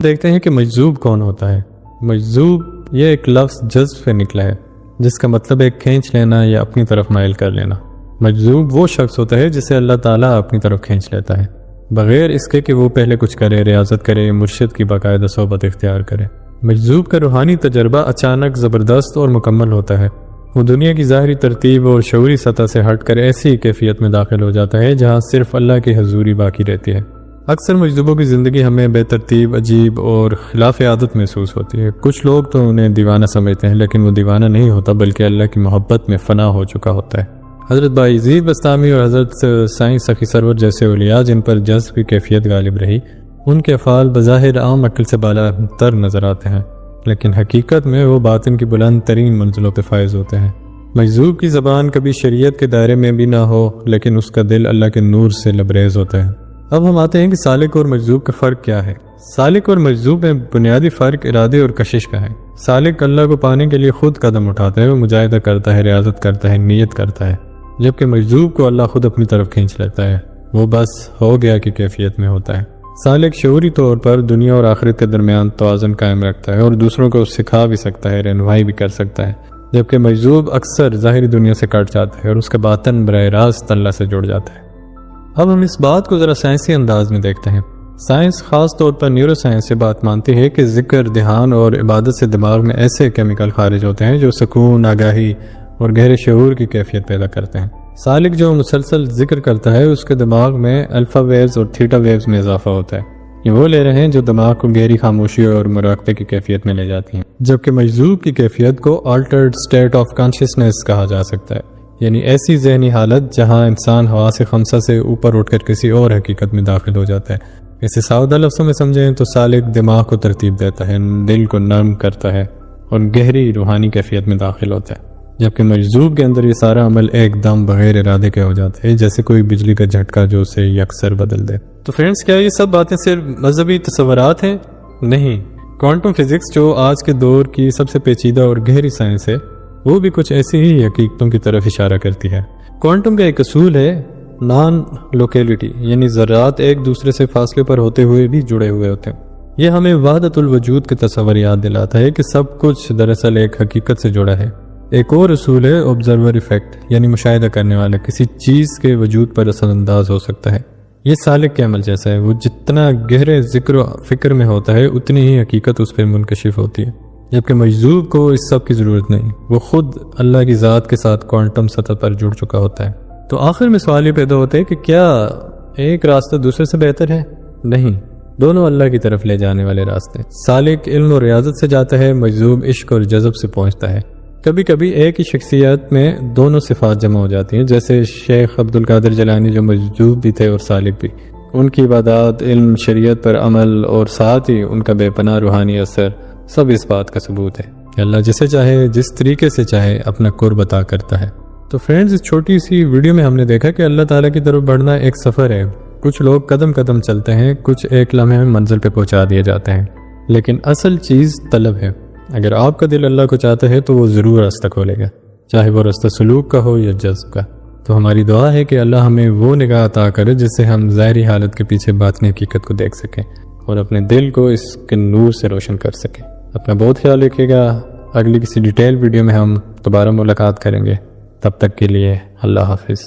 دیکھتے ہیں کہ مجذوب کون ہوتا ہے۔ مجذوب یہ ایک لفظ جذب سے نکلا ہے جس کا مطلب ہے کھینچ لینا یا اپنی طرف مائل کر لینا۔ مجذوب وہ شخص ہوتا ہے جسے اللہ تعالیٰ اپنی طرف کھینچ لیتا ہے بغیر اس کے کہ وہ پہلے کچھ کرے، ریاضت کرے، مرشد کی باقاعدہ صحبت اختیار کرے۔ مجذوب کا روحانی تجربہ اچانک، زبردست اور مکمل ہوتا ہے۔ وہ دنیا کی ظاہری ترتیب اور شعوری سطح سے ہٹ کر ایسی کیفیت میں داخل ہو جاتا ہے جہاں صرف اللہ کی حضوری باقی رہتی ہے۔ اکثر مجذوبوں کی زندگی ہمیں بے ترتیب، عجیب اور خلاف عادت محسوس ہوتی ہے۔ کچھ لوگ تو انہیں دیوانہ سمجھتے ہیں، لیکن وہ دیوانہ نہیں ہوتا بلکہ اللہ کی محبت میں فنا ہو چکا ہوتا ہے۔ حضرت بایزید بستامی اور حضرت سائیں سخی سرور جیسے اولیاء جن پر جذب کی کیفیت غالب رہی، ان کے افعال بظاہر عام عقل سے بالا تر نظر آتے ہیں، لیکن حقیقت میں وہ باطن کی بلند ترین منزلوں پہ فائز ہوتے ہیں۔ مجذوب کی زبان کبھی شریعت کے دائرے میں بھی نہ ہو، لیکن اس کا دل اللہ کے نور سے لبریز ہوتا ہے۔ اب ہم آتے ہیں کہ سالک اور مجذوب کا فرق کیا ہے۔ سالک اور مجذوب میں بنیادی فرق ارادے اور کشش کا ہے۔ سالک اللہ کو پانے کے لیے خود قدم اٹھاتا ہے، وہ مجاہدہ کرتا ہے، ریاضت کرتا ہے، نیت کرتا ہے، جبکہ مجذوب کو اللہ خود اپنی طرف کھینچ لیتا ہے، وہ بس ہو گیا کی کیفیت میں ہوتا ہے۔ سالک شعوری طور پر دنیا اور آخرت کے درمیان توازن قائم رکھتا ہے اور دوسروں کو سکھا بھی سکتا ہے، رہنمائی بھی کر سکتا ہے، جبکہ مجذوب اکثر ظاہری دنیا سے کٹ جاتا ہے اور اس کا باطن براہ راست اللہ سے جڑ جاتا ہے۔ اب ہم اس بات کو ذرا سائنسی انداز میں دیکھتے ہیں۔ سائنس خاص طور پر نیورو سائنس یہ بات مانتی ہے کہ ذکر، دھیان اور عبادت سے دماغ میں ایسے کیمیکل خارج ہوتے ہیں جو سکون، آگاہی اور گہرے شعور کی کیفیت پیدا کرتے ہیں۔ سالک جو مسلسل ذکر کرتا ہے اس کے دماغ میں الفا ویوز اور تھیٹا ویوز میں اضافہ ہوتا ہے، یہ وہ لے رہے ہیں جو دماغ کو گہری خاموشی اور مراقبے کی کیفیت میں لے جاتی ہیں، جبکہ مجذوب کی کیفیت کو آلٹرڈ اسٹیٹ آف کانشیسنیس کہا جا سکتا ہے، یعنی ایسی ذہنی حالت جہاں انسان حواس خمسہ سے اوپر اٹھ کر کسی اور حقیقت میں داخل ہو جاتا ہے۔ اسے سادہ لفظوں میں سمجھیں تو سالک دماغ کو ترتیب دیتا ہے، دل کو نرم کرتا ہے اور گہری روحانی کیفیت میں داخل ہوتا ہے، جبکہ مجذوب کے اندر یہ سارا عمل ایک دم بغیر ارادے کے ہو جاتا ہے، جیسے کوئی بجلی کا جھٹکا جو اسے یکسر بدل دے۔ تو فرینڈز، کیا یہ سب باتیں صرف مذہبی تصورات ہیں؟ نہیں، کوانٹم فزکس جو آج کے دور کی سب سے پیچیدہ اور گہری سائنس ہے، وہ بھی کچھ ایسی ہی حقیقتوں کی طرف اشارہ کرتی ہے۔ کوانٹم کا ایک اصول ہے نان لوکیلٹی، یعنی ذرات ایک دوسرے سے فاصلے پر ہوتے ہوئے بھی جڑے ہوئے ہوتے ہیں۔ یہ ہمیں وحدت الوجود کے تصور یاد دلاتا ہے کہ سب کچھ دراصل ایک حقیقت سے جڑا ہے۔ ایک اور اصول ہے آبزرور ایفیکٹ، یعنی مشاہدہ کرنے والا کسی چیز کے وجود پر اثر انداز ہو سکتا ہے۔ یہ سالک کے عمل جیسا ہے، وہ جتنا گہرے ذکر و فکر میں ہوتا ہے اتنی ہی حقیقت اس پہ منکشف ہوتی ہے، جبکہ مجذوب کو اس سب کی ضرورت نہیں، وہ خود اللہ کی ذات کے ساتھ کوانٹم سطح پر جڑ چکا ہوتا ہے۔ تو آخر میں سوال یہ پیدا ہوتا ہے کہ کیا ایک راستہ دوسرے سے بہتر ہے؟ نہیں، دونوں اللہ کی طرف لے جانے والے راستے۔ سالک علم و ریاضت سے جاتا ہے، مجذوب عشق اور جذب سے پہنچتا ہے۔ کبھی کبھی ایک ہی شخصیت میں دونوں صفات جمع ہو جاتی ہیں، جیسے شیخ عبد القادر جیلانی جو مجذوب بھی تھے اور سالک بھی۔ ان کی عبادات، علم، شریعت پر عمل اور ساتھ ہی ان کا بے پناہ روحانی اثر سب اس بات کا ثبوت ہے کہ اللہ جسے چاہے، جس طریقے سے چاہے، اپنا قرب عطا کرتا ہے۔ تو فرینڈز، اس چھوٹی سی ویڈیو میں ہم نے دیکھا کہ اللہ تعالیٰ کی طرف بڑھنا ایک سفر ہے۔ کچھ لوگ قدم قدم چلتے ہیں، کچھ ایک لمحے میں منزل پہ پہنچا دیے جاتے ہیں، لیکن اصل چیز طلب ہے۔ اگر آپ کا دل اللہ کو چاہتا ہے تو وہ ضرور راستہ کھولے گا، چاہے وہ راستہ سلوک کا ہو یا جذب کا۔ تو ہماری دعا ہے کہ اللہ ہمیں وہ نگاہ عطا کرے جس سے ہم ظاہری حالت کے پیچھے باطنی حقیقت کو دیکھ سکیں اور اپنے دل کو اس کے نور سے روشن کر سکیں۔ اپنا بہت خیال رکھیے گا۔ اگلی کسی ڈیٹیل ویڈیو میں ہم دوبارہ ملاقات کریں گے، تب تک کے لیے اللہ حافظ۔